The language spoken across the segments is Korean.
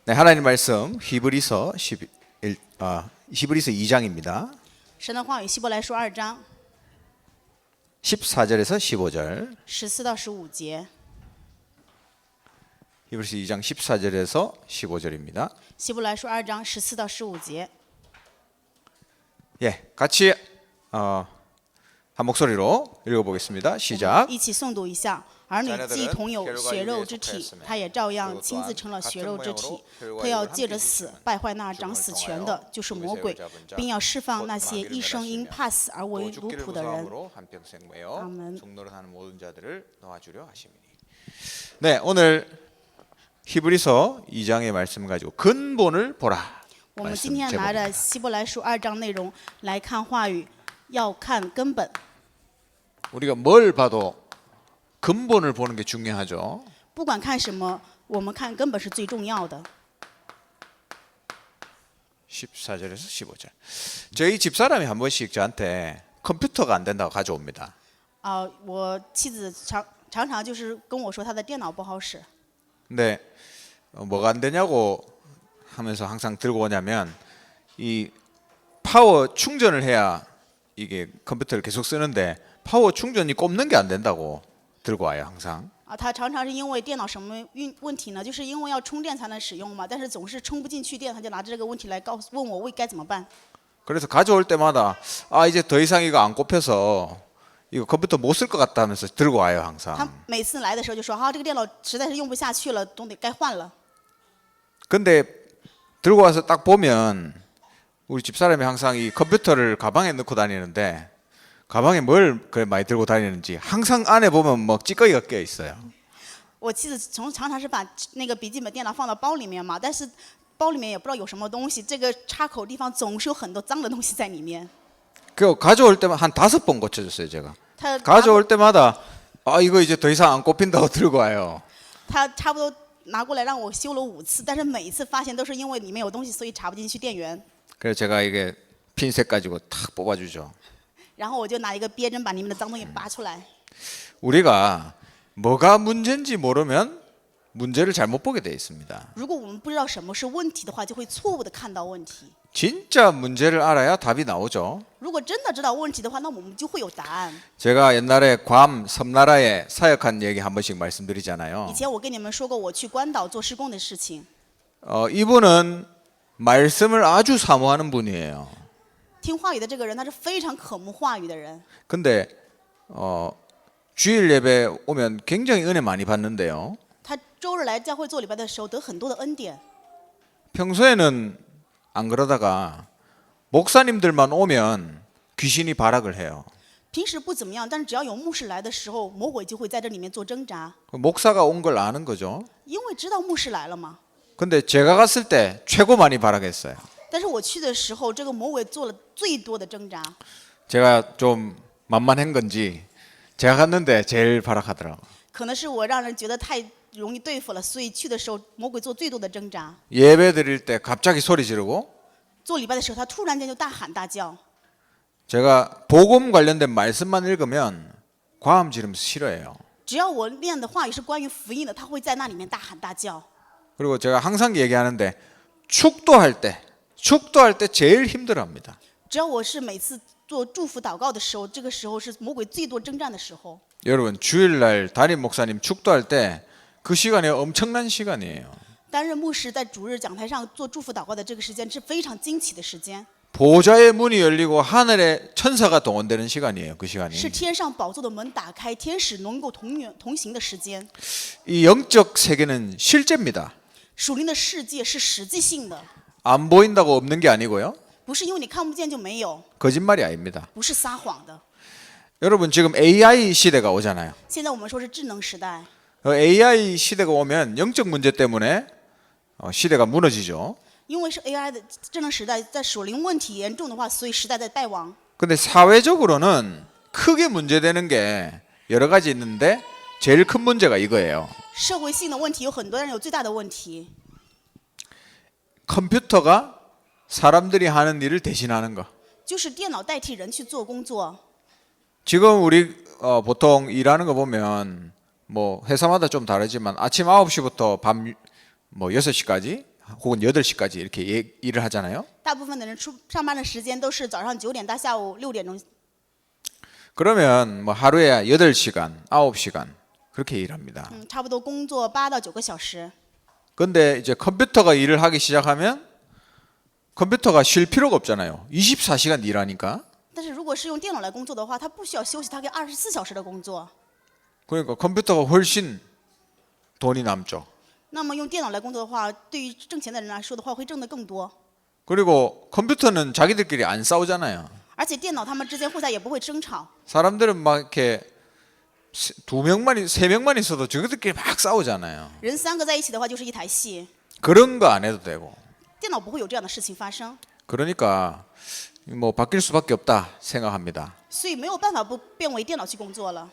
네, 하나님 말씀 히브리서 2장입니다. 神的话语，希伯来书2章 14절에서 15절. 14到15节。 히브리서 2장 14절에서 15절입니다. 希伯来书2章14到15节。 예, 같이 한 목소리로 읽어보겠습니다. 시작. 一起诵读一下。儿女既同有血肉之体，他也照样亲自成了血肉之体。他要借着死败坏那掌死权的，就是魔鬼，并要释放那些一生因怕死而为奴仆的人。 아멘. 네, 오늘 히브리서 2장의 말씀 가지고 근본을 보라. 我们今天拿着希伯来书2章内容来看话语，要看根本。 우리가 뭘 봐도 근본을 보는 게 중요하죠. 不管看什么，我们看根本是最重要的。 14절에서 15절. 저희 집사람이 한 번씩 저한테 컴퓨터가 안 된다고 가져옵니다. 我妻子常常就是跟我说她的电脑不好使。 근데 뭐가 안 되냐고 하면서 항상 들고 오냐면 이 파워 충전을 해야 이게 컴퓨터를 계속 쓰는데 파워 충전이 꼽는 게 안 된다고 들고 와요, 항상. 他常常是因为电脑什么问题呢？就是因为要充电才能使用嘛，但是总是充不进去电，他就拿着这个问题来问我该怎么办。 그래서 가져올 때마다 이제 더 이상 이거 안 꼽혀서 이거 컴퓨터 못 쓸 것 같다 하면서 들고 와요, 他 항상. 每次来的时候就说：“这个电脑实在是用不下去了，总得该换了。” 근데 들고 와서 딱 보면 우리 집사람이 항상 이 컴퓨터를 가방에 넣고 다니는데 가방에 뭘 그래 많이 들고 다니는지 항상 안에 보면 뭐 찌꺼기가 껴 있어요. 我妻子常常是把那个笔记本电脑放到包里面嘛，但是包里面也不知道有什么东西，这个插口地方总是有很多脏的东西在里面。 그 가져올 때만 한 5번 고쳐줬어요, 제가. 他 가져올 때마다 이거 이제 더 이상 안 꼽힌다고 들고 와요. 他差不多拿过来让我修了5次，但是每一次发现都是因为里面有东西，所以插不进去电源。 그래서 제가 이게 핀셋 가지고 탁 뽑아주죠. 然后我就拿一个鳖针把里面的脏东西拔出来。 우리가 뭐가 문제인지 모르면 문제를 잘못 보게 돼 있습니다. 如果我们不知道什么是问题的话，就会错误的看到问题。 진짜 문제를 알아야 답이 나오죠. 如果真的知道问题的话，那我们就会有答案。 제가 옛날에 괌 섬나라에 사역한 얘기 한 번씩 말씀드리잖아요. 以前我跟你们说过，我去关岛做施工的事情。 이분은 말씀을 아주 사모하는 분이에요. 听话语的这个人，他是非常渴慕话语的人。 근데 주일 예배 오면 굉장히 은혜 많이 받는데요. 他周日来教会做礼拜的时候得很多的恩典。 평소에는 안 그러다가 목사님들만 오면 귀신이 발악을 해요. 平时不怎么样，但是只要有牧师来的时候，魔鬼就会在这里面做挣扎， 목사가 온 걸 아는 거죠. 因为知道牧师来了嘛。 근데 제가 갔을 때 최고 많이 발악했어요. 但是我去的时候，这个魔鬼做了最多的挣扎。 제가 좀 만만한 건지 제가 갔는데 제일 발악하더라고요. 可能是我让人觉得太容易对付了，所以去的时候魔鬼做最多的挣扎。 예배 드릴 때 갑자기 소리 지르고 做礼拜的时候，他突然间就大喊大叫。 제가 복음 관련된 말씀만 읽으면 과음 지르면서 싫어해요. 只要我念的话语是关于福音的，他会在那里面大喊大叫。 그리고 제가 항상 얘기하는데 축도할 때 제일 힘들어합니다. 只要我是每次做祝福祷告的时候，这个时候是魔鬼最多征战的时候。 여러분 주일날 담임 목사님 축도할 때 그 시간이 엄청난 시간이에요. 担任牧师在主日讲台上做祝福祷告的这个时间是非常惊奇的时间， 보좌의 문이 열리고 하늘에 천사가 동원되는 시간이에요. 그 시간이. 是天上宝座的门打开，天使能够同行的时间。 이 영적 세계는 실제입니다. 属灵的世界是实际性的， 안 보인다고 없는 게 아니고요. 不是因为你看不见就没有， 거짓말이 아닙니다. 不是撒谎的。 여러분 지금 AI 시대가 오잖아요. 现在我们说是智能时代， AI 시대가 오면 영적 문제 때문에 시대가 무너지죠. 因为是 AI 的智能时代，在属灵问题严重的话，所以时代在败亡。 근데 사회적으로는 크게 문제되는 게 여러 가지 있는데 제일 큰 문제가 이거예요. 社会性的问题有很多，但是有最大的问题， 컴퓨터가 사람들이 하는 일을 대신하는 거. 就是电脑代替人去做工作。 지금 우리 보통 일하는 거 보면 뭐 회사마다 좀 다르지만 아침 9시부터 밤 뭐 6시까지 혹은 8시까지 이렇게 일을 하잖아요. 大部分的人上班的时间都是早上9点到下午6点钟。 그러면 뭐 하루에 8시간, 9시간 그렇게 일합니다. 差不多工作8到9个小时。 근데 이제 컴퓨터가 일을 하기 시작하면 컴퓨터가 쉴 필요가 없잖아요. 24시간 일하니까. 但是如果是用电脑来工作的话，它不需要休息，它可以24小时的工作。 그러니까 컴퓨터가 훨씬 돈이 남죠. 那么用电脑来工作的话，对于挣钱的人来说的话，会挣得更多。 그리고 컴퓨터는 자기들끼리 안 싸우잖아요. 而且电脑他们之间互相也不会争吵。 사람들은 막 이렇게 2명만, 3명만 있어도 저들끼리 막 싸우잖아요. 人3个在一起的话就是一台戏， 그런 거 안 해도 되고. 电脑不会有这样的事情发生， 그러니까 뭐 바뀔 수밖에 없다 생각합니다. 所以没有办法不变为电脑去工作了。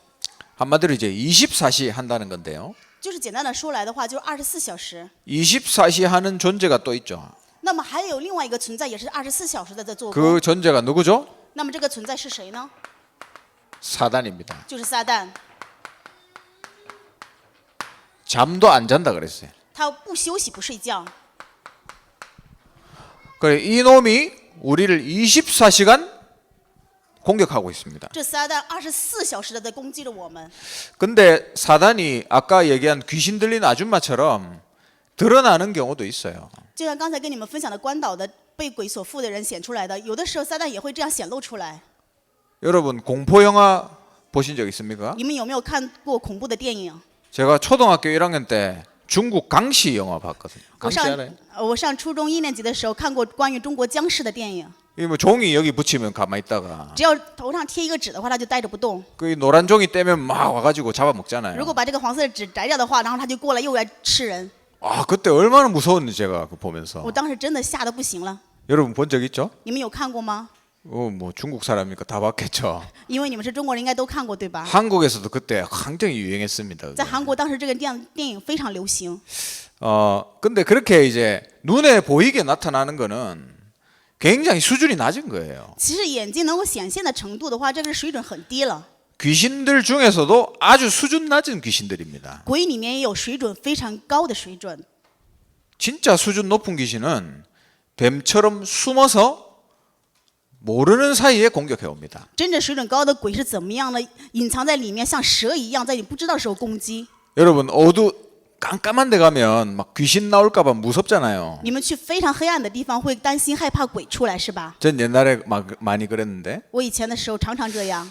한마디로 이제 24시 한다는 건데요. 就是简单的说来的话，就是24小时。 24시 하는 존재가 또 있죠. 那么还有另外一个存在，也是24小时的在做工。 그 존재가 누구죠? 那么这个存在是谁呢？ 사단입니다. 就是撒旦， 잠도 안 잔다 그랬어요. 他不休息不睡觉。 그래 이놈이 우리를 24시간 공격하고 있습니다. 这撒旦24小时的在攻击着我们。 근데 사단이 아까 얘기한 귀신 들린 아줌마처럼 드러나는 경우도 있어요. 就像刚才跟你们分享的关岛的被鬼所附的人显出来的，有的时候撒旦也会这样显露出来。 여러분 공포 영화 보신 적 있습니까? 你们有没有看过恐怖的电影？ 제가 초등학교 1학년 때 중국 강시 영화 봤거든요. 我 강시 알아요? 我上初中1年级的时候看过关于中国僵尸的电影， 이 뭐 종이 여기 붙이면 가만히 있다가 只要头上贴一个纸的话，它就待着不动。 그 노란 종이 떼면 막 와가지고 잡아먹잖아요. 如果把这个黄色的纸摘掉的话，然后它就过来又来吃人。 아 그때 얼마나 무서웠는지 제가 그 보면서. 我当时真的吓得不行了。 여러분 본 적 있죠? 你们有看过吗？ 뭐 중국 사람이니까 다 봤겠죠. 因为你们是中国人，应该都看过对吧？ 한국에서도 그때 굉장히 유행했습니다. 在韩国当时这个电影非常流行。 근데 그렇게 이제 눈에 보이게 나타나는 거는 굉장히 수준이 낮은 거예요. 其实眼睛能够显现的程度的话，这个水准很低了。 귀신들 중에서도 아주 수준 낮은 귀신들입니다. 鬼里面也有水准非常高的水准。 진짜 수준 높은 귀신은 뱀처럼 숨어서 모르는 사이에 공격해 옵니다. 真正水准高的鬼是怎么样呢？隐藏在里面，像蛇一样，在你不知道的时候攻击。 여러분 깜깜한 데 가면 막 귀신 나올까 봐 무섭잖아요. 你们去非常黑暗的地方会担心害怕鬼出来是吧？ 전 옛날에 막 많이 그랬는데 我以前的时候常常这样。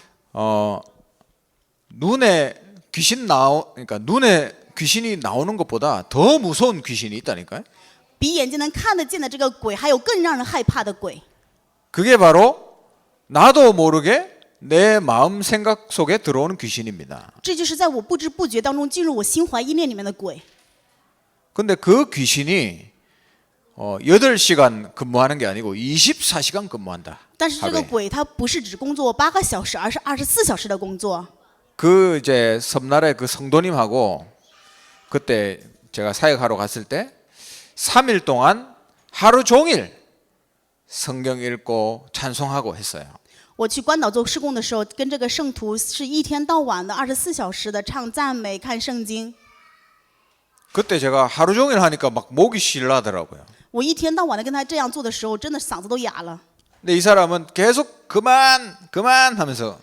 눈에 그러니까 눈에 귀신이 나오는 것보다 더 무서운 귀신이 있다니까요. 比眼睛能看得见的这个鬼，还有更让人害怕的鬼。 그게 바로 나도 모르게 내 마음 생각 속에 들어오는 귀신입니다. 这就是在我不知不觉当中进入我心怀意念里面的鬼。 근데 그 귀신이 8시간 근무하는 게 아니고 24시간 근무한다. 但是这个 하루에. 鬼他不是只工作8个小时，而是24小时的工作。 그 이제 섬나라의 그 성도님하고 그때 제가 사역하러 갔을 때 3일 동안 하루 종일 성경 읽고 찬송하고 했어요. 我去关岛做事工的时候，跟这个圣徒是一天到晚的24小时的唱赞美、看圣经。 그때 제가 하루 종일 하니까 막 목이 쉬려하더라고요. 我一天到晚的跟他这样做的时候，真的嗓子都哑了。 근데 이 사람은 계속 그만 하면서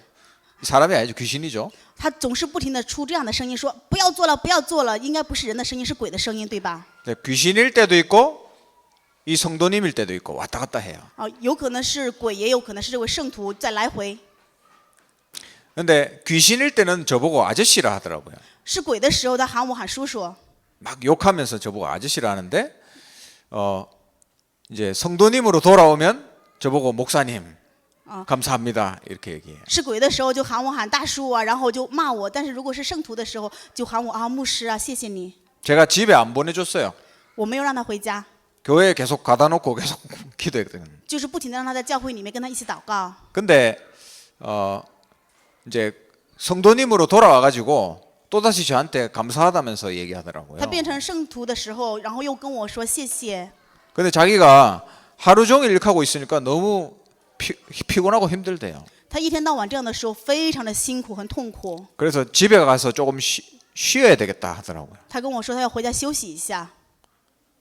사람이 아니죠. 귀신이죠. 他总是不停的出这样的声音，说不要做了，不要做了。应该不是人的声音，是鬼的声音，对吧？ 네, 귀신일 때도 있고 이 성도님일 때도 있고 왔다 갔다 해요. 有可能是鬼，也有可能是这位圣徒在来回。 근데 귀신일 때는 저보고 아저씨라 하더라고요. 是鬼的时候，他喊我喊叔叔。 막 욕하면서 저보고 아저씨라 하는데 이제 성도님으로 돌아오면 저보고 목사님 감사합니다 이렇게 얘기해요. 是鬼的时候就喊我喊大叔啊，然后就骂我；但是如果是圣徒的时候，就喊我啊牧师啊，谢谢你。 제가 집에 안 보내줬어요. 我没有让他回家， 교회에 계속 가다 놓고 계속 기도했거든요. 就是不停的让他在教会里面跟他一起祷告。 근데 이제 성도님으로 돌아와가지고 또다시 저한테 감사하다면서 얘기하더라고요. 他变成圣徒的时候，然后又跟我说谢谢。 근데 자기가 하루 종일 이렇게 하고 있으니까 너무 피곤하고 힘들대요. 他一天到晚这样的时候，非常的辛苦，很痛苦。 그래서 집에 가서 조금 쉬어야 되겠다 하더라고요. 他跟我说他要回家休息一下。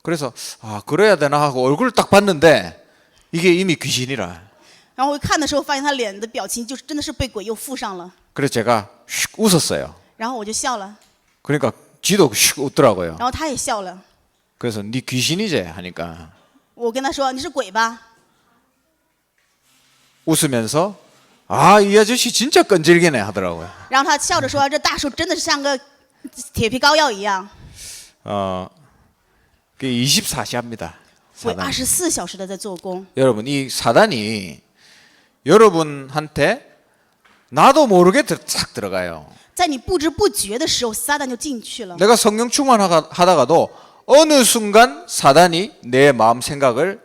그래서 아 그래야 되나 하고 얼굴을 딱 봤는데 이게 이미 귀신이라. 然后我一看的时候，发现他脸的表情就是真的是被鬼又附上了， 그래서 제가 슉 웃었어요. 然后我就笑了， 그러니까 지도 슉 웃더라고요. 然后他也笑了。 그래서 네 귀신이지 하니까 我跟他说你是鬼吧？ 웃으면서 아 이 아저씨 진짜 끈질기네 하더라고요. 然后他笑着说这大叔真的是像个铁皮膏药一样， 그게 24시합니다. 鬼 사단. 24小时的在做工。 여러분 이 사단이 여러분한테 나도 모르게 싹 들어가요. 在你不知不觉的时候，撒旦就进去了。 내가 성령 충만하다가도 어느 순간 사단이 내 마음 생각을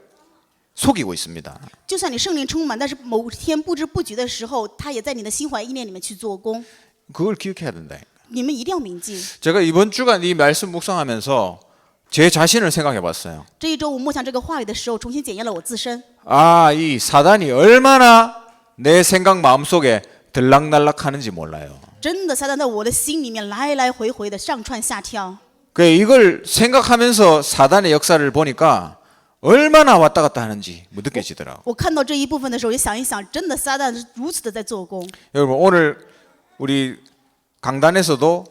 속이고 있습니다. 就算你圣灵充满，但是某天不知不觉的时候，他也在你的心怀意念里面去做工。 그걸 기억해야 된다. 你们一定要铭记。 제가 이번 주간 이 말씀 묵상하면서 제 자신을 생각해 봤어요. 这一周我默想这个话语的时候，重新检验了我自身。 아, 이 사단이 얼마나 내 생각 마음속에 들락날락하는지 몰라요. 真的，撒旦在我的心里面来来回回的上蹿下跳。 그 이걸 생각하면서 사단의 역사를 보니까 얼마나 왔다 갔다 하는지 느껴지더라고. 我看到这一部分的时候，也想一想，真的撒旦是如此的在做工。 여러분 오늘 우리 강단에서도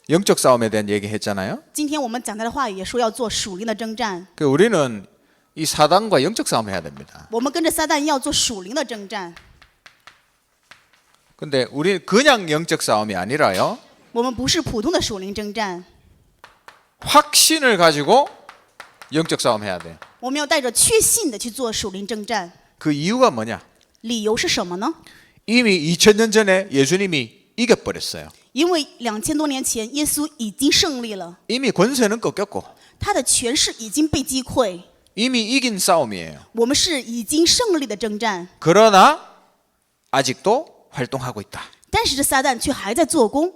영적 싸움에 대한 얘기했잖아요. 今天我们讲台的话语也说要做属灵的征战， 그 우리는 이 사단과 영적 싸움 해야 됩니다. 我们跟着撒旦要做属灵的征战。 근데 우리 그냥 영적 싸움이 아니라요. 我们不是普通的属灵征战， 확신을 가지고 영적 싸움 해야 돼. 我们要带着确信的去做属灵征战。 그 이유가 뭐냐? 理由是什么呢？ 이미 2000년 전에 예수님이 이겨버렸어요. 因为2000多年前，耶稣已经胜利了， 이미 권세는 꺾였고 他的权势已经被击溃， 이미 이긴 싸움이에요. 我们是已经胜利的征战。 그러나 아직도 활동하고 있다. 但是这撒旦却还在做工，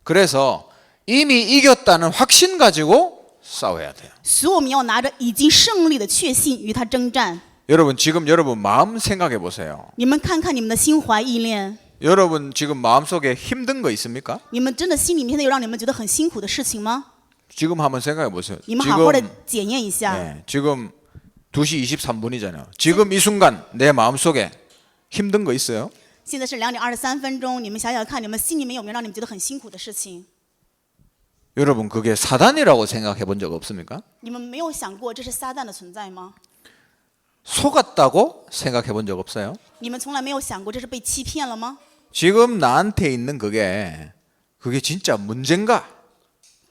그래서 이미 이겼다는 확신 가지고 싸워야 돼요. 所以我们要拿着已经胜利的确信与他征战。 여러분 지금 여러분 마음 생각해 보세요. 你们看看你们的心怀意念， 여러분 지금 마음속에 힘든 거 있습니까? 你们真的心里面有让你们觉得很辛苦的事情吗？ 지금 한번 생각해 보세요. 你们好好的检验一下。 네, 지금 2시 23분이잖아요. 지금 이 순간 내 마음속에 힘든 거 있어요? 现在是2点23分钟，你们想想看，你们心里面有没有让你们觉得很辛苦的事情？ 여러분 그게 사단이라고 생각해 본 적 없습니까? 你们没有想过这是撒旦的存在吗？ 속았다고 생각해 본 적 없어요? 你们从来没有想过这是被欺骗了吗？ 지금 나한테 있는 그게 진짜 문제인가?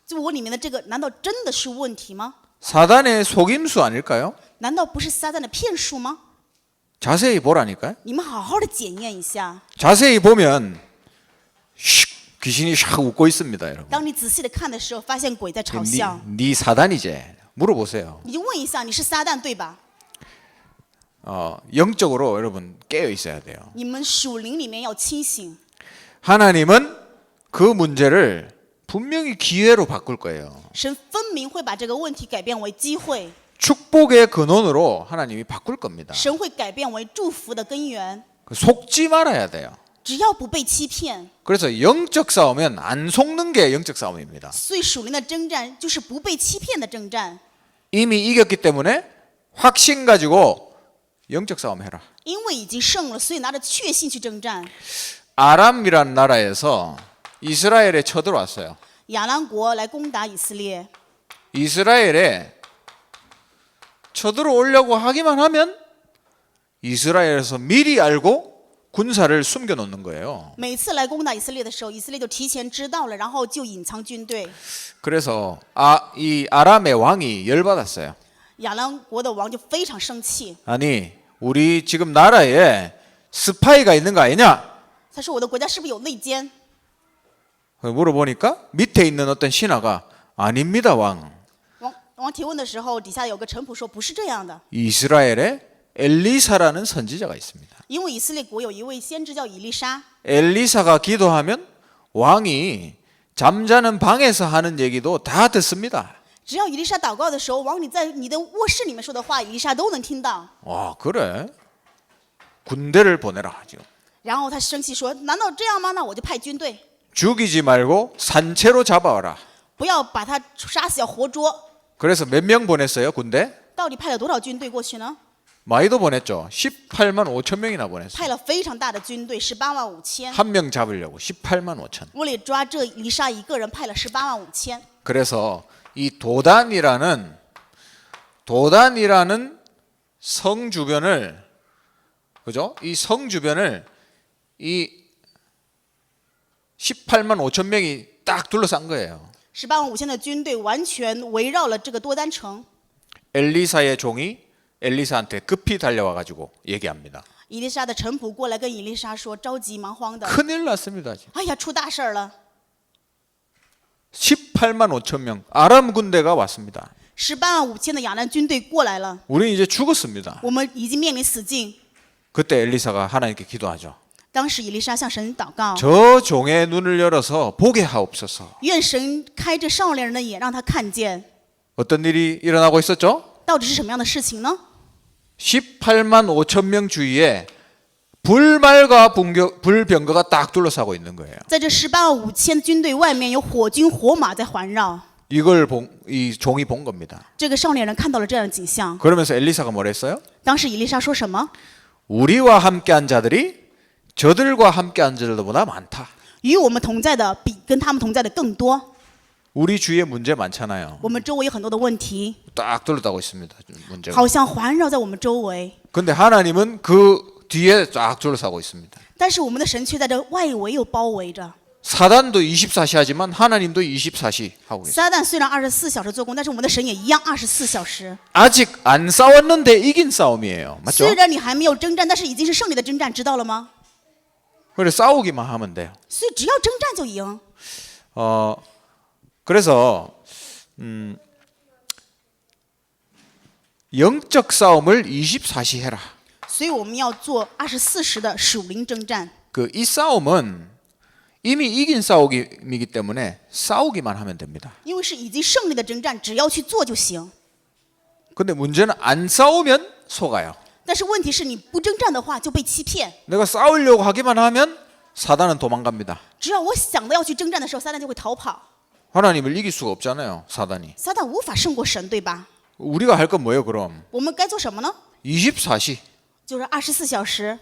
就我里面的这个，难道真的是问题吗？ 사단의 속임수 아닐까요? 难道不是撒旦的骗术吗？ 자세히 보라니까요. 你们好好的检验一下。 자세히 보면 슉, 귀신이 샥 웃고 있습니다, 여러분. 当你仔细的看的时候，发现鬼在嘲笑， 네 사단이지. 물어보세요. 你就问一下，你是撒旦对吧？ 영적으로 여러분 깨어 있어야 돼요. 你们属灵里面要清醒。 하나님은 그 문제를 분명히 기회로 바꿀 거예요. 神分明会把这个问题改变为机会， 축복의 근원으로 하나님이 바꿀 겁니다. 神会改变为祝福的根源。 속지 말아야 돼요. 只要不被欺骗， 그래서 영적 싸움은 안 속는 게 영적 싸움입니다. 所以属灵的征战就是不被欺骗的征战。 이미 이겼기 때문에 확신 가지고 영적 싸움 해라. 因为已经胜了，所以拿着确信去征战。 아람이라는 나라에서 이스라엘에 쳐들어왔어요. 亚兰国来攻打以色列， 이스라엘에 쳐들어오려고 하기만 하면 이스라엘에서 미리 알고 군사를 숨겨놓는 거예요. 每次来攻打以色列的时候，以色列就提前知道了，然后就隐藏军队。 그래서 이 아람의 왕이 열받았어요. 亚兰国的王就非常生气， 아니 우리 지금 나라에 스파이가 있는 거 아니냐? 他说：“我的国家是不是有内奸？” 물어보니까 밑에 있는 어떤 신하가 아닙니다 왕. 王提问的时候，底下有个臣仆说：“不是这样的， 이스라엘에 엘리사라는 선지자가 있습니다. 因为以色列国有一位先知叫以利沙， 엘리사가 기도하면 왕이 잠자는 방에서 하는 얘기도 다 듣습니다. 只要以利沙祷告的时候，王你在你的卧室里面说的话，以利沙都能听到。” 와 그래? 군대를 보내라 하죠. 然后他生气说：“难道这样吗？那我就派军队， 죽이지 말고 산채로 잡아와라. 不要把他杀死，要活捉。” 그래서 몇 명 보냈어요 군대? 到底派了多少军队过去呢？ 많이도 보냈죠. 18만 5천 명이나 보냈어요. 派了非常大的军队，18万5千。 한 명 잡으려고 18만 5천. 为了抓这以利沙一个人，派了18万5千。 그래서 이 도단이라는 성 주변을 그죠? 이 성 주변을 이 18만 5천 명이 딱 둘러싼 거예요. 18万5千的军队完全围绕了这个多丹城。 엘리사의 종이 엘리사한테 급히 달려와 가지고 얘기합니다. 以利沙的臣仆过来跟以利沙说，着急忙慌的， 큰일 났습니다. 哎呀，出大事儿了！ 18만 5천 명 아람 군대가 왔습니다. 18万5千的亚兰军队过来了， 우리는 이제 죽었습니다. 我们已经面临死境。 그때 엘리사가 하나님께 기도하죠. 当时以利沙向神祷告， 저 종의 눈을 열어서 보게 하옵소서. 愿神开这少年人的眼，让他看见 어떤 일이 일어나고 있었죠? 到底是什么样的事情呢？ 18만 5천 명 주위에 불말과 불병거가 딱 둘러싸고 있는 거예요. 在这18万5千军队外面有火军火马在环绕。 이걸 이 종이 본 겁니다. 这个少年人看到了这样的景象， 그러면서 엘리사가 뭐랬어요? 当时以利沙说什么？ 우리와 함께한 자들이 저들과 함께한 자들보다 많다. 与我们同在的比跟他们同在的更多。 우리 주위에 문제 많잖아요. 我们周围有很多的问题， 딱 둘러싸고 있습니다. 문제가. 好像环绕在我们周围， 근데 하나님은 그 뒤에 쫙 둘러싸고 있습니다. 但是我们的神却在这外围又包围着。 사단도 24시 하지만 하나님도 24시 하고 있어요. 撒旦虽然24小时做工，但是我们的神也一样24小时。 아직 안 싸웠는데 이긴 싸움이에요. 맞죠? 虽然你还没有征战，但是已经是胜利的征战，知道了吗？ 그래 싸우기만 하면 돼요. 所以只要征战就赢。 그래서 영적 싸움을 24시 해라. 所以我们要做24时的属灵征战。 그 이 싸움은 이미 이긴 싸움이기 때문에 싸우기만 하면 됩니다. 因为是已经胜利的征战，只要去做就行。 근데 문제는 안 싸우면 속아요. 但是问题是你不征战的话就被欺骗。 내가 싸우려고 하기만 하면 사단은 도망갑니다. 只要我想到要去征战的时候，撒旦就会逃跑。 하나님을 이길 수가 없잖아요. 사단이. 撒旦无法胜过神，对吧？ 우리가 할 건 뭐예요, 그럼? 我们该做什么呢？ 24시. 就是24小时，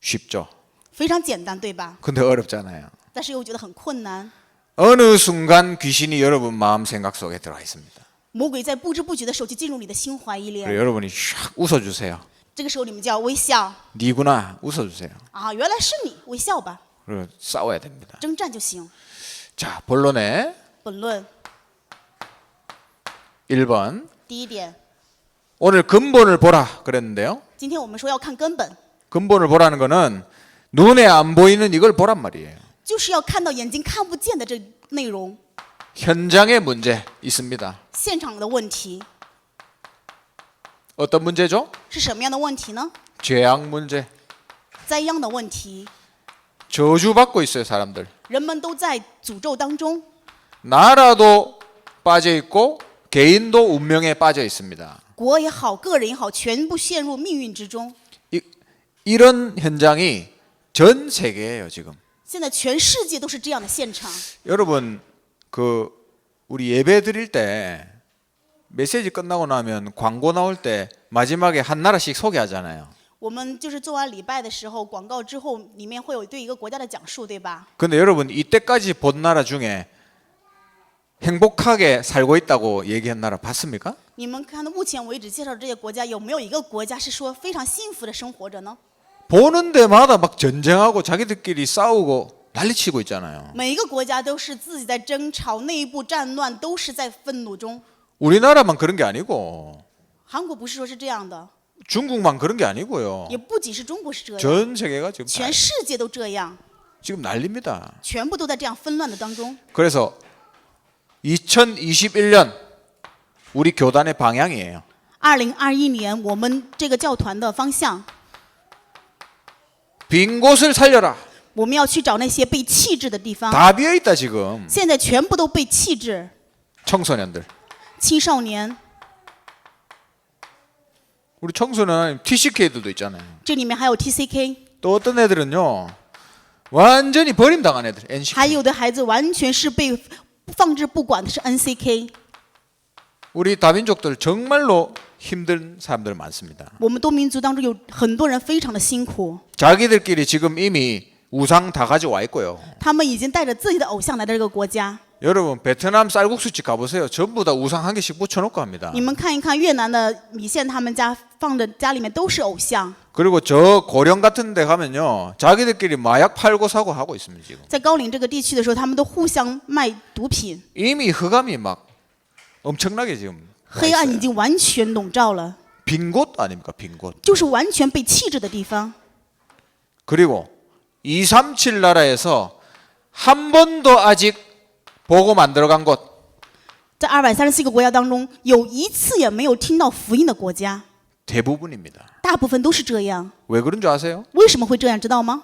쉽죠. 非常简单，对吧？ 근데 어렵잖아요. 但是又觉得很困难。 어느 순간 귀신이 여러분 마음 생각 속에 들어가 있습니다. 魔鬼在不知不觉的时候就进入你的心怀意 그래서 念， 여러분이 샥 웃어주세요. 这个时候你们就要微笑 니구나 웃어주세요. 啊，原来是你，微笑吧， 그리고 싸워야 됩니다. 征战就行。 자, 본론에 本论 1번 第一点， 오늘 근본을 보라 그랬는데요. 今天我们说要看根本， 근본을 보라는 거는 눈에 안 보이는 이걸 보란 말이에요. 就是要看到眼睛看不见的这内容， 현장의 문제 있습니다. 现场的问题 어떤 문제죠? 是什么样的问题呢？ 죄악 문제. 灾殃的问题， 저주받고 있어요, 사람들. 人们都在诅咒当中， 나라도 빠져 있고 개인도 운명에 빠져 있습니다. 国也好，个人也好，全部陷入命运之中。 이런 현장이 전 세계예요, 지금. 现在全世界都是这样的现场。 여러분 그 우리 예배 드릴 때 메시지 끝나고 나면 광고 나올 때 마지막에 한 나라씩 소개하잖아요. 我们就是做完礼拜的时候，广告之后里面会有对一个国家的讲述，对吧？ 근데 여러분 이때까지 본 나라 중에 행복하게 살고 있다고 얘기한 나라 봤습니까? 你们看到目前为止介绍的这些国家，有没有一个国家是说非常幸福的生活着呢？ 보는 데마다 막 전쟁하고 자기들끼리 싸우고 난리치고 있잖아요. 每一个国家都是自己在争吵，内部战乱，都是在愤怒中。 우리나라만 그런 게 아니고 韩国不是说是这样的， 중국만 그런 게 아니고요. 也不仅是中国是这样， 전 세계가 지금 全世界都这样， 지금 난립니다. 全部都在这样纷乱的当中。 그래서 2021년 우리 교단의 방향이에요. 2021年，我们这个教团的方向， 빈 곳을 살려라. 我们要去找那些被弃置的地方。 다 비어 있다 지금. 现在全部都被弃置， 청소년들. 青少年， 우리 청소년 TCK들도 있잖아요. 这里面还有 TCK， 또 어떤 애들은요. 완전히 버림당한 애들. NCK. 还有的孩子完全是被放置不管的，是 NCK。 우리 다민족들 정말로 힘든 사람들 많습니다. 我们多民族当中有很多人非常的辛苦， 자기들끼리 지금 이미 우상 다 가져와 있고요. 他们已经带着自己的偶像来到这个国家。 여러분 베트남 쌀국수집 가보세요. 전부 다 우상 한 개씩 붙여놓고 합니다. 你们看一看越南的米线，他们家放的家里面都是偶像。 그리고 저 고령 같은 데 가면요. 자기들끼리 마약 팔고 사고 하고 있습니다. 지금. 在高岭这个地区的时候，他们都互相卖毒品， 이미 흑암이 막 엄청나게 지금 黑暗已经完全笼罩了， 빈 곳 아닙니까? 빈 곳. 就是完全被弃置的地方。 그리고 237 나라에서 한 번도 아직 복음 안 들어간 곳 在234个国家当中，有一次也没有听到福音的国家， 대부분입니다. 大部分都是这样。 왜 그런 줄 아세요? 为什么会这样，知道吗？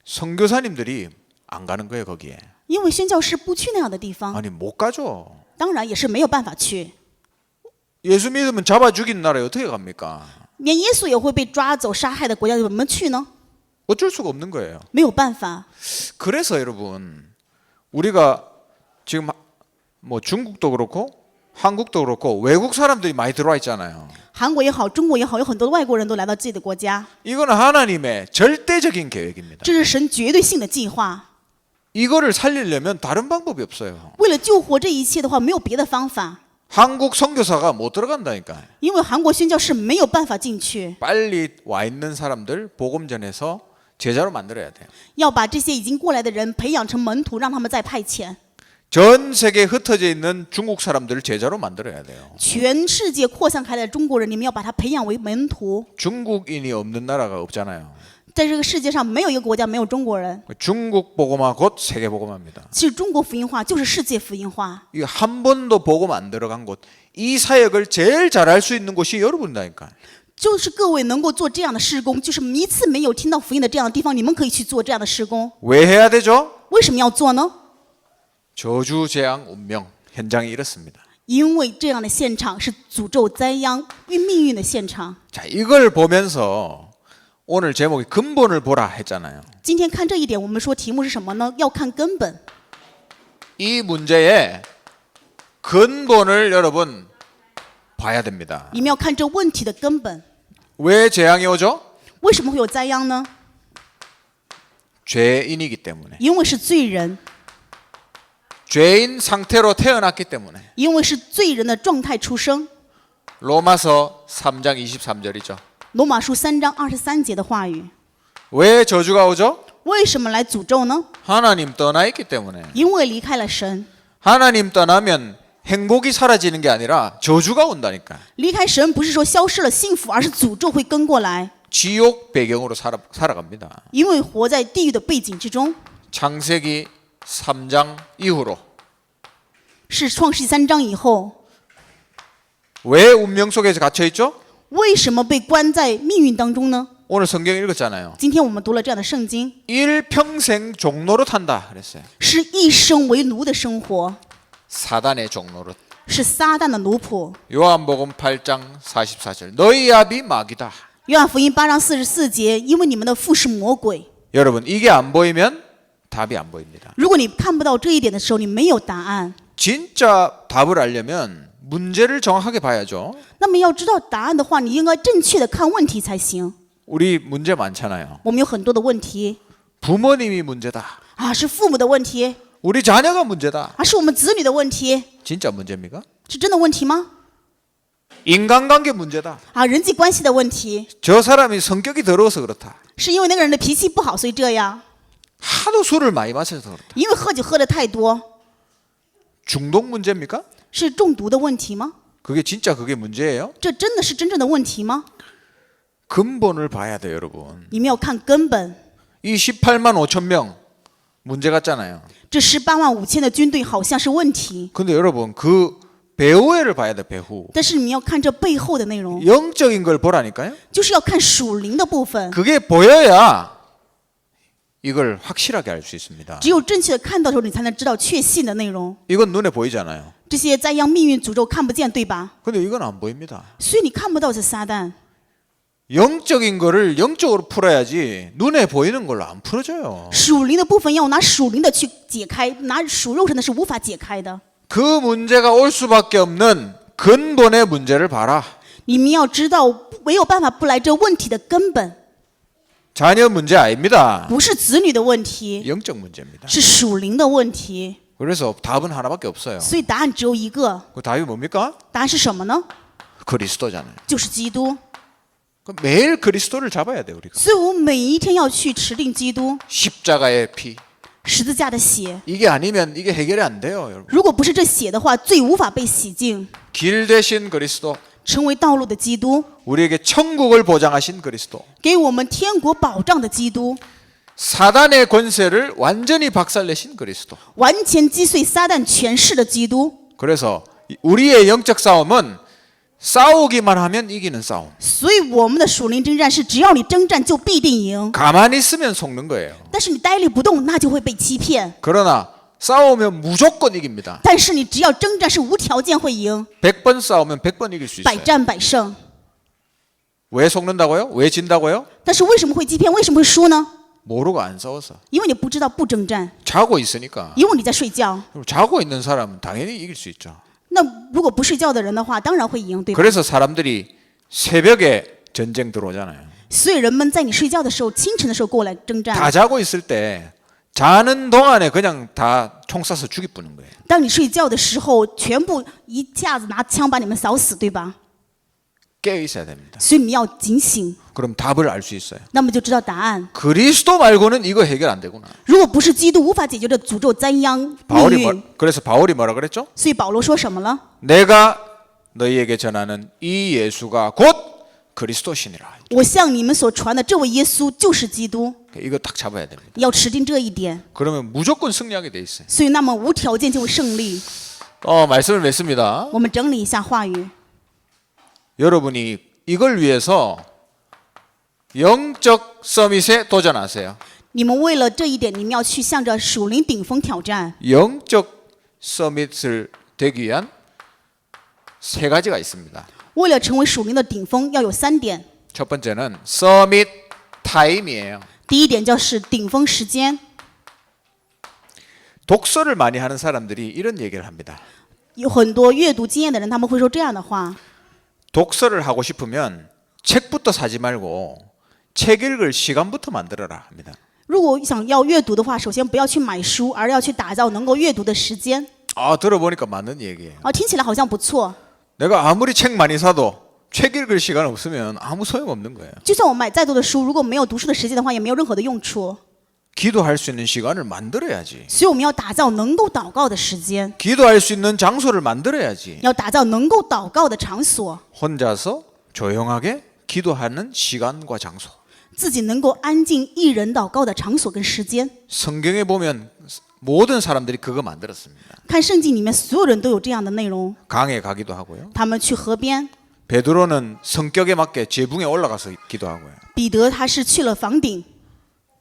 선교사님들이 안 가는 거예요, 거기에. 因为宣教士不去那样的地方， 아니 못 가죠. 当然也是没有办法去。 예수 믿으면 잡아 죽인 나라에 어떻게 갑니까? 连耶稣也会被抓走杀害的国家，怎么去呢？ 어쩔 수가 없는 거예요. 没有办法。 그래서 여러분 우리가 지금 뭐 중국도 그렇고 한국도 그렇고 외국 사람들이 많이 들어와 있잖아요. 韩国也好，中国也好，有很多外国人都来到自己的国家， 이거는 하나님의 절대적인 계획입니다. 这是神绝对性的计划。 이거를 살리려면 다른 방법이 없어요. 为了救活这一切的话，没有别的方法， 한국 선교사가 못 들어간다니까. 因为韩国宣教士没有办法进去， 빨리 와 있는 사람들 복음 전해서 제자로 만들어야 돼요. 要把这些已经过来的人培养成门徒，让他们再派遣。 전 세계에 흩어져 있는 중국 사람들을 제자로 만들어야 돼요. 全世界扩散开来的中国人，你们要把他培养为门徒。 중국인이 없는 나라가 없잖아요. 在这个世界上，没有一个国家没有中国人。 중국 복음화 곧 세계 복음화입니다. 其实中国福音化就是世界福音化。 이 한 번도 복음 안 들어간 곳, 이 사역을 제일 잘할 수 있는 곳이 여러분이니까. 就是各位能够做这样的事工，就是一次没有听到福音的这样的地方，你们可以去做这样的事工。 왜 해야 되죠? 为什么要做呢？ 저주 재앙 운명 현장이 이렇습니다. 因为这样的现场是诅咒灾殃命运的现场。 자, 이걸 보면서 오늘 제목이 근본을 보라 했잖아요. 今天看这一点，我们说题目是什么呢？要看根本。 이 문제의 근본을 여러분 봐야 됩니다. 你们要看这问题的根本。 왜 재앙이 오죠? 为什么会有灾殃呢？ 죄인이기 때문에. 因为是罪人， 죄인 상태로 태어났기 때문에. 因为是罪人的状态出生。 로마서 3장 23절이죠. 罗马书3章23节的话语， 왜 저주가 오죠? 为什么来诅咒呢？ 하나님 떠나 있기 때문에. 因为离开了神。 하나님 떠나면 행복이 사라지는 게 아니라 저주가 온다니까. 离开神不是说消失了幸福，而是诅咒会跟过来。 지옥 배경으로 살아갑니다. 因为活在地狱的背景之中， 창세기 3장 이후로 是创世纪3章以后， 왜 운명 속에서 갇혀 있죠? 为什么被关在命运当中呢？ 오늘 성경 읽었잖아요. 今天我们读了这样的圣经， 일평생 종노릇 한다 그랬어요. 是一生为奴的生活， 사단의 종노릇. 是撒旦的奴仆。 요한복음 8장 44절. 너희 아비 마귀다. 约翰福音8章44节，因为你们的父是魔鬼。 여러분 이게 안 보이면 답이 안 보입니다. 如果你看不到这一点的时候，你没有答案。 진짜 답을 알려면 문제를 정확하게 봐야죠. 那么要知道答案的话，你应该正确的看问题才行。 우리 문제 많잖아요. 我们有很多的问题 부모님이 문제다. 啊，是父母的问题， 우리 자녀가 문제다. 是我们子女的问题， 진짜 문제입니까? 是真的问题吗？ 인간관계 문제다. 啊，人际关系的问题， 저 사람이 성격이 더러워서 그렇다. 是因为那个人的脾气不好，所以这样。 하도 술을 많이 마셔서 그렇다. 因为喝酒喝的太多， 중독 문제입니까? 是中毒的问题吗？ 그게 진짜 그게 문제예요? 这真的是真正的问题吗？ 근본을 봐야 돼요, 여러분. 你们要看根本。 이 18만 5천 명 문제 같잖아요. 这18万5千的军队好像是问题， 근데 여러분 그 배후를 봐야 돼, 배후. 但是你们要看这背后的内容， 영적인 걸 보라니까요. 就是要看属灵的部分。 그게 보여야 이걸 확실하게 알 수 있습니다. 只有正确的看到的时候，你才能知道确信的内容。 이건 눈에 보이잖아요. 这些灾殃、命运、诅咒看不见，对吧？ 근데 이건 안 보입니다. 所以你看不到这撒旦。 영적인 거를 영적으로 풀어야지 눈에 보이는 걸로 안 풀어져요. 属灵的部分要拿属灵的去解开，拿属肉身的是无法解开的。 그 문제가 올 수밖에 없는 근본의 문제를 봐라. 你们要知道，没有办法不来这问题的根本， 자녀 문제 아닙니다. 不是子女的问题， 영적 문제입니다. 是属灵的问题。 그래서 답은 하나밖에 없어요. 所以答案只有一个， 그 답이 뭡니까? 答案是什么呢？ 그리스도잖아요. 就是基督。 그 매일 그리스도를 잡아야 돼 우리가. 所以我们每一天要去持定基督， 십자가의 피. 十字架的血。 이게 아니면 이게 해결이 안 돼요, 여러분. 如果不是这血的话，罪无法被洗净， 길 대신 그리스도. 成为道路的基督， 우리에게 천국을 보장하신 그리스도. 给我们天国保障的基督， 사단의 권세를 완전히 박살내신 그리스도. 完全击碎撒旦权势的基督。 그래서 우리의 영적 싸움은 싸우기만 하면 이기는 싸움. 所以我们的属灵征战是，只要你征战就必定赢， 가만히 있으면 속는 거예요. 但是你呆立不动，那就会被欺骗。 그러나 싸우면 무조건 이깁니다. 但是你只要征战是无条件会赢， 100번 싸우면 100번 이길 수 百 있어요. 战百胜。 왜 속는다고요? 왜 진다고요? 但是为什么会欺骗？为什么会输呢？ 모르고 안 싸워서. 因为你不知道不征战， 자고 있으니까. 因为你在睡觉。 자고 있는 사람은 당연히 이길 수 있죠. 那如果不睡觉的人的话，当然会赢，对吧？ 그래서 사람들이 새벽에 전쟁 들어오잖아요. 所以人们在你睡觉的时候，清晨的时候过来征 다 战。 자고 있을 때 자는 동안에 그냥 다 총 쏴서 죽이 뿌는 거예요. 当你睡觉的时候，全部一下子拿枪把你们扫死，对吧？ 깨어 있어야 됩니다. 所以你们要警醒， 그럼 답을 알 수 있어요. 那么就知道答案。 그리스도 말고는 이거 해결 안 되구나. 如果不是基督，无法解决这诅咒灾殃命 运。 그래서 바울이 뭐라 그랬죠? 所以保罗说什么了？ 내가 너희에게 전하는 이 예수가 곧 그리스도시니라. 我向你们所传的这位耶稣就是基督， 이거 딱 잡아야 됩니다. 要持定这一点。 그러면 무조건 승리하게 돼 있어요. 所以那么无条件就会胜利。 말씀을 맺습니다. 我们整理一下话语， 여러분이 이걸 위해서 영적 서밋에 도전하세요. 你们为了这一点，你们要去向着属灵顶峰挑战。 영적 서밋을 되기 위한 세 가지가 있습니다. 为了成为属灵的顶峰，要有3点。 첫 번째는 서밋 타임이에요. 第一点就是顶峰时间。 독서를 많이 하는 사람들이 이런 얘기를 합니다. 有很多阅读经验的人，他们会说这样的话： 독서를 하고 싶으면 책부터 사지 말고 책 읽을 시간부터 만들어라 합니다. 如果想要阅读的话，首先不要去买书，而要去打造能够阅读的时间。 들어보니까 맞는 얘기예요. 听起来好像不错。 내가 아무리 책 많이 사도 책 읽을 시간 없으면 아무 소용 없는 거예요. 就算我买再多的书，如果没有读书的时间的话，也没有任何的用处。 기도할 수 있는 시간을 만들어야지. 所以我们要打造能够祷告的时间， 기도할 수 있는 장소를 만들어야지. 要打造能够祷告的场所， 혼자서 조용하게 기도하는 시간과 장소. 自己能够安静一人祷告的场所跟时间。 성경에 보면 모든 사람들이 그거 만들었습니다. 看圣经里面，所有人都有这样的内容。 강에 가기도 하고요. 他们去河边， 베드로는 성격에 맞게 지붕에 올라가서 기도하고요. 彼得他是去了房顶，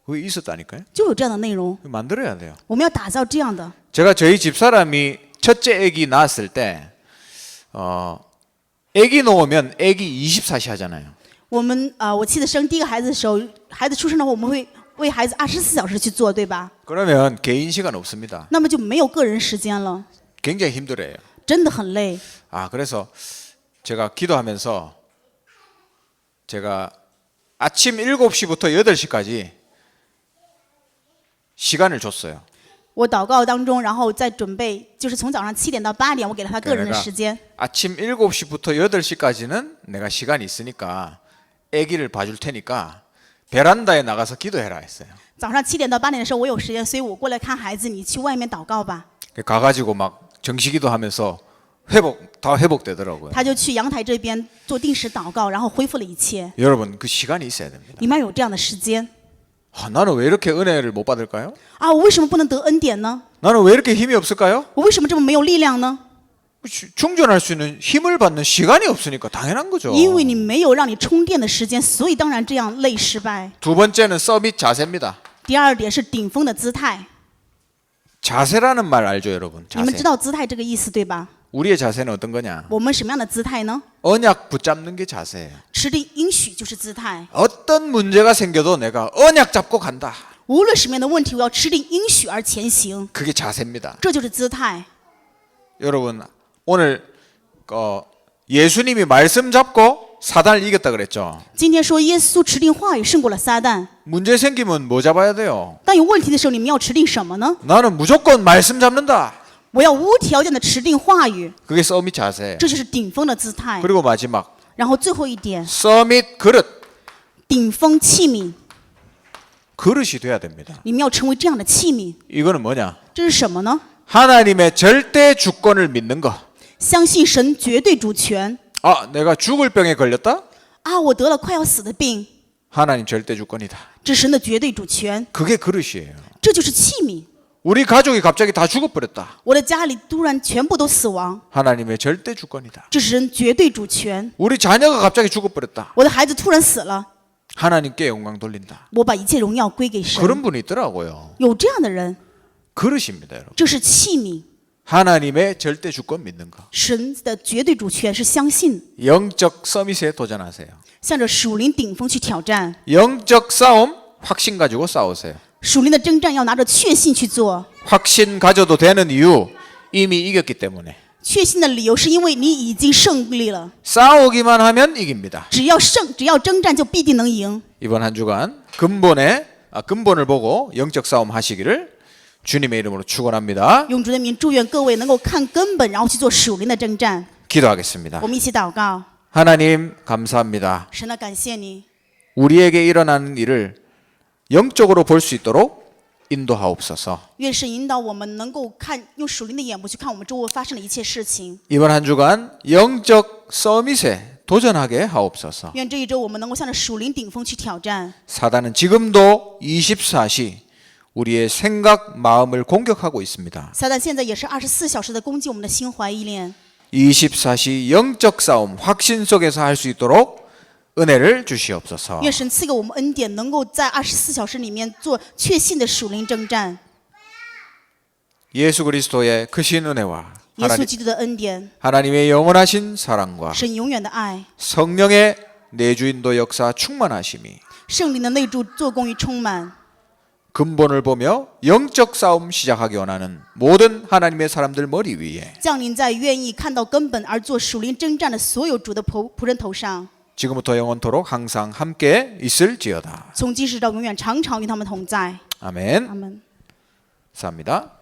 그게 있었다니까요. 就有这样的内容。 만들어야 돼요. 我们要打造这样的。 제가 저희 집사람이 첫째 아기 낳았을 때 아기 놓으면 아기 24시 하잖아요. 我妻子生第一个孩子的时候，孩子出生的话，我们会为孩子24小时去做，对吧？ 그러면 개인 시간 없습니다. 那么就没有个人时间了， 굉장히 힘들어요. 真的很累。 그래서 제가 기도하면서 제가 아침 7시부터 8시까지 시간을 줬어요. 我祷告当中，然后再准备，就是从早上7点到8点，我给了他个人的时间。 아침 7시부터 8시까지는 내가 시간이 있으니까 아기를 봐줄 테니까 베란다에 나가서 기도해라 했어요. 早上7点到8点的时候，我有时间，所以我过来看孩子，你去外面祷告吧。 가가지고 막 정시기도 하면서 다 회복되더라고요. 他就去阳台这边做定时祷告，然后恢复了一切。 여러분 그 시간이 있어야 됩니다. 你们要有这样的时间。 나는 왜 이렇게 은혜를 못 받을까요? 我为什么不能得恩典呢？ 나는 왜 이렇게 힘이 없을까요? 我为什么这么没有力量呢？ 충전할 수 있는 힘을 받는 시간이 없으니까 당연한 거죠. 因为你没有让你充电的时间，所以当然这样累失败。 두 번째는 서밋 자세입니다. 第二点是顶峰的姿态。 자세라는 말 알죠, 여러분? 你们 자세. 知道姿态这个意思对吧？ 우리의 자세는 어떤 거냐? 我们什么样的姿态呢？ 언약 붙잡는 게 자세예요. 持定应许就是姿态。 어떤 문제가 생겨도 내가 언약 잡고 간다. 无论什么样的问题，我要持定应许而前行， 그게 자세입니다. 这就是姿态。 여러분 오늘 예수님이 말씀 잡고 사단을 이겼다 그랬죠. 今天说耶稣持定话语胜过了撒旦， 문제 생기면 뭐 잡아야 돼요? 当有问题的时候，你们要持定什么呢？ 나는 무조건 말씀 잡는다. 我要无条件的持定话语， 그게 서밋 자세. 这就是顶峰的姿态。 그리고 마지막 然后最后一点， 서밋 그릇. 顶峰器皿， 그릇이 돼야 됩니다. 你们要成为这样的器皿。 이거는 뭐냐? 这是什么呢？ 하나님의 절대 주권을 믿는 거. 相信神绝对主权。 아, 내가 죽을 병에 걸렸다? 啊，我得了快要死的病， 하나님 절대 주권이다. 这是神的绝对主权， 그게 그릇이에요. 这就是器皿。 우리 가족이 갑자기 다 죽어버렸다. 我的家里突然全部都死亡， 하나님의 절대 주권이다. 这是神绝对主权。 우리 자녀가 갑자기 죽어버렸다. 我的孩子突然死了， 하나님께 영광 돌린다. 我把一切荣耀归给神。 그런 분이 있더라고요. 有这样的人， 그릇입니다, 여러분. 这是器皿。 하나님의 절대 주권 믿는 거. 神的绝对主权是相信， 영적 서밋에 도전하세요. 向着属灵顶峰去挑战。 영적 싸움 확신 가지고 싸우세요. 属灵的征战要拿着确信去做， 확신 가져도 되는 이유 이미 이겼기 때문에. 确信的理由是因为你已经胜利了。 싸우기만 하면 이깁니다. 只要征战就必定能赢。 이번 한 주간 근본을 보고 영적 싸움 하시기를 주님의 이름으로 축원합니다. 用主的名祝愿各位能够看根本，然后去做属灵的征战。 기도하겠습니다. 我们一起祷告， 하나님 감사합니다. 神啊，感谢你， 우리에게 일어나는 일을 영적으로 볼 수 있도록 인도하옵소서. 愿神引导我们能够看，用属灵的眼目去看我们周围发生的一切事情。 이번 한 주간 영적 서밋에 도전하게 하옵소서. 愿这一周我们能够向着属灵顶峰去挑战。 사단은 지금도 24시 우리의 생각, 마음을 공격하고 있습니다. 撒旦现在也是24小时的攻击我们的心怀意念。 24시 영적 싸움 확신 속에서 할 수 있도록 은혜를 주시옵소서. 愿神赐给我们恩典，能够在24小时里面做确信的属灵征战。 예수 그리스도의 크신 은혜와 耶稣基督的恩典， 하나님의 영원하신 사랑과 神永远的爱， 성령의 내주인도 역사 충만하심이 圣灵的内住做工与充满， 근본을 보며 영적 싸움 시작하기 원하는 모든 하나님의 사람들 머리 위에 降临在愿意看到根本而做属灵征战的所有主的仆人头上， 지금부터 영원토록 항상 함께 있을지어다. 从今时到永远，常常与他们同在。 아멘. 阿门。 감사합니다.